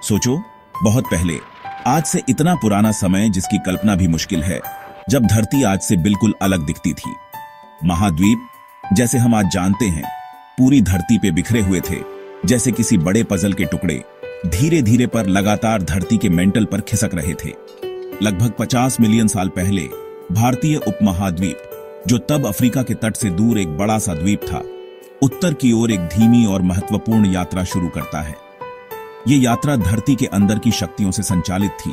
सोचो, बहुत पहले, आज से इतना पुराना समय जिसकी कल्पना भी मुश्किल है, जब धरती आज से बिल्कुल अलग दिखती थी। महाद्वीप, जैसे हम आज जानते हैं, पूरी धरती पे बिखरे हुए थे, जैसे किसी बड़े पजल के टुकड़े धीरे धीरे पर लगातार धरती के मेंटल पर खिसक रहे थे। लगभग 50 मिलियन साल पहले भारतीय उपमहाद्वीप, जो तब अफ्रीका के तट से दूर एक बड़ा सा द्वीप था, उत्तर की ओर एक धीमी और महत्वपूर्ण यात्रा शुरू करता है। ये यात्रा धरती के अंदर की शक्तियों से संचालित थी,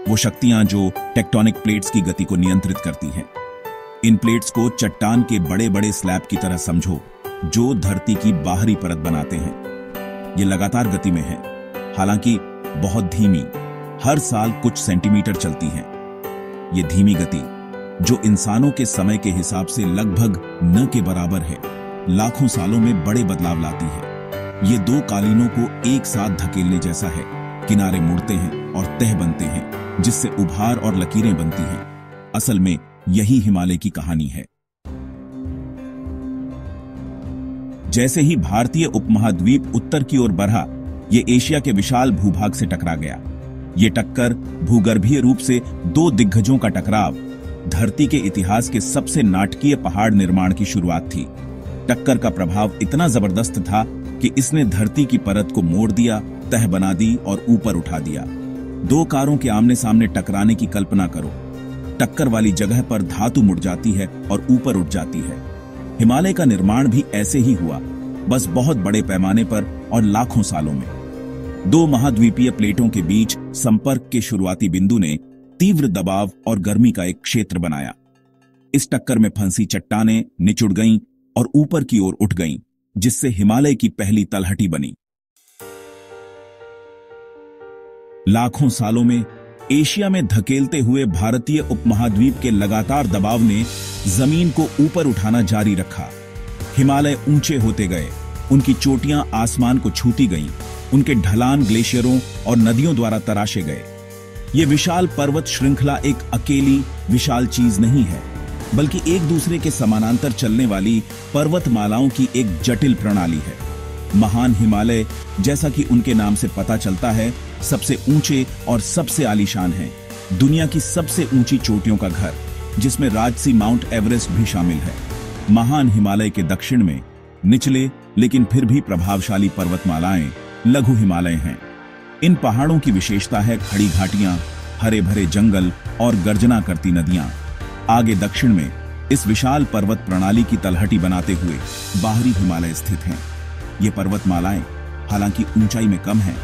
वो शक्तियां जो टेक्टोनिक प्लेट्स की गति को नियंत्रित करती हैं। इन प्लेट्स को चट्टान के बड़े बड़े स्लैब की तरह समझो, जो धरती की बाहरी परत बनाते हैं। ये लगातार गति में है, हालांकि बहुत धीमी, हर साल कुछ सेंटीमीटर चलती हैं। ये धीमी गति, जो इंसानों के समय के हिसाब से लगभग न के बराबर है, लाखों सालों में बड़े बदलाव लाती है। ये दो कालीनों को एक साथ धकेलने जैसा है। किनारे मुड़ते हैं और तह बनते हैं, जिससे उभार और लकीरें बनती हैं। असल में यही हिमालय की कहानी है। जैसे ही भारतीय उपमहाद्वीप उत्तर की ओर बढ़ा, ये एशिया के विशाल भूभाग से टकरा गया। ये टक्कर, भूगर्भीय रूप से दो दिग्गजों का टकराव, धरती के इतिहास के सबसे नाटकीय पहाड़ निर्माण की शुरुआत थी। टक्कर का प्रभाव इतना जबरदस्त था कि इसने धरती की परत को मोड़ दिया, तह बना दी और ऊपर उठा दिया। दो कारों के आमने सामने टकराने की कल्पना करो। टक्कर वाली जगह पर धातु मुड़ जाती है और ऊपर उठ जाती है। हिमालय का निर्माण भी ऐसे ही हुआ, बस बहुत बड़े पैमाने पर और लाखों सालों में। दो महाद्वीपीय प्लेटों के बीच संपर्क के शुरुआती बिंदु ने तीव्र दबाव और गर्मी का एक क्षेत्र बनाया। इस टक्कर में फंसी चट्टानें निचुड़ गईं और ऊपर की ओर उठ गईं, जिससे हिमालय की पहली तलहटी बनी। लाखों सालों में एशिया में धकेलते हुए भारतीय उपमहाद्वीप के लगातार दबाव ने जमीन को ऊपर उठाना जारी रखा। हिमालय ऊंचे होते गए, उनकी चोटियां आसमान को छूती गईं, उनके ढलान ग्लेशियरों और नदियों द्वारा तराशे गए। ये विशाल पर्वत श्रृंखला एक अकेली विशाल चीज नहीं है, बल्कि एक दूसरे के समानांतर चलने वाली पर्वतमालाओं की एक जटिल प्रणाली है। महान हिमालय, जैसा कि उनके नाम से पता चलता है, सबसे ऊंचे और सबसे आलीशान है। दुनिया की सबसे ऊंची चोटियों का घर, जिसमें राजसी माउंट एवरेस्ट भी शामिल है। महान हिमालय के दक्षिण में निचले लेकिन फिर भी प्रभावशाली पर्वतमालाएं लघु हिमालय हैं। इन पहाड़ों की विशेषता है खड़ी घाटियां, हरे भरे जंगल और गर्जना करती नदियां। आगे दक्षिण में इस विशाल पर्वत प्रणाली की तलहटी बनाते हुए बाहरी हिमालय स्थित हैं। ये पर्वतमालाएं हालांकि ऊंचाई में कम हैं,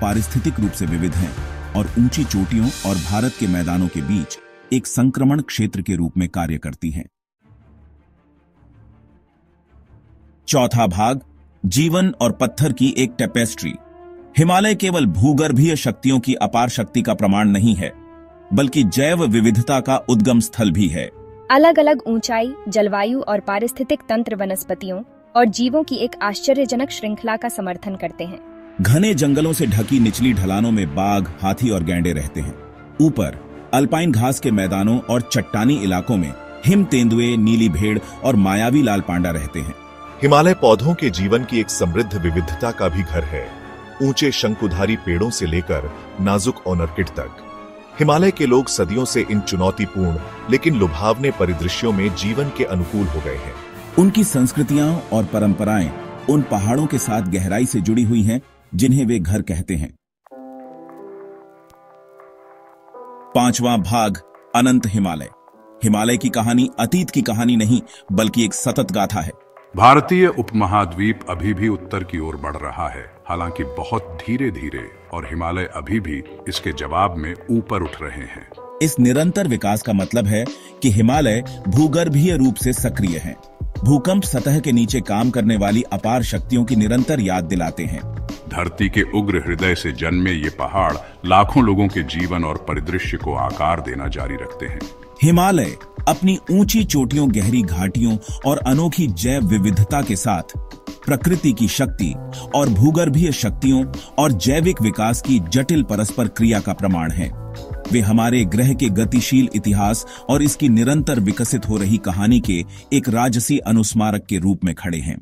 पारिस्थितिक रूप से विविध हैं और ऊंची चोटियों और भारत के मैदानों के बीच एक संक्रमण क्षेत्र के रूप में कार्य करती हैं। चौथा भाग, जीवन और पत्थर की एक टेपेस्ट्री। हिमालय केवल भूगर्भीय शक्तियों की अपार शक्ति का प्रमाण नहीं है, बल्कि जैव विविधता का उद्गम स्थल भी है। अलग अलग ऊंचाई, जलवायु और पारिस्थितिक तंत्र वनस्पतियों और जीवों की एक आश्चर्यजनक श्रृंखला का समर्थन करते हैं। घने जंगलों से ढकी निचली ढलानों में बाघ, हाथी और गैंडे रहते हैं। ऊपर अल्पाइन घास के मैदानों और चट्टानी इलाकों में हिम तेंदुए, नीली भेड़ और मायावी लाल पांडा रहते हैं। हिमालय पौधों के जीवन की एक समृद्ध विविधता का भी घर है। ऊंचे शंकुधारी पेड़ों से लेकर नाजुक ऑर्किड तक, हिमालय के लोग सदियों से इन चुनौतीपूर्ण लेकिन लुभावने परिदृश्यों में जीवन के अनुकूल हो गए हैं। उनकी संस्कृतियां और परंपराएं उन पहाड़ों के साथ गहराई से जुड़ी हुई हैं, जिन्हें वे घर कहते हैं। पांचवां भाग, अनंत हिमालय। हिमालय की कहानी अतीत की कहानी नहीं, बल्कि एक सतत गाथा है। भारतीय उपमहाद्वीप अभी भी उत्तर की ओर बढ़ रहा है, हालांकि बहुत धीरे धीरे, और हिमालय अभी भी इसके जवाब में ऊपर उठ रहे हैं। इस निरंतर विकास का मतलब है कि हिमालय भूगर्भीय रूप से सक्रिय हैं। भूकंप सतह के नीचे काम करने वाली अपार शक्तियों की निरंतर याद दिलाते हैं। धरती के उग्र हृदय से जन्मे ये पहाड़ लाखों लोगों के जीवन और परिदृश्य को आकार देना जारी रखते हैं। हिमालय अपनी ऊंची चोटियों, गहरी घाटियों और अनोखी जैव विविधता के साथ प्रकृति की शक्ति और भूगर्भीय शक्तियों और जैविक विकास की जटिल परस्पर क्रिया का प्रमाण है। वे हमारे ग्रह के गतिशील इतिहास और इसकी निरंतर विकसित हो रही कहानी के एक राजसी अनुस्मारक के रूप में खड़े हैं।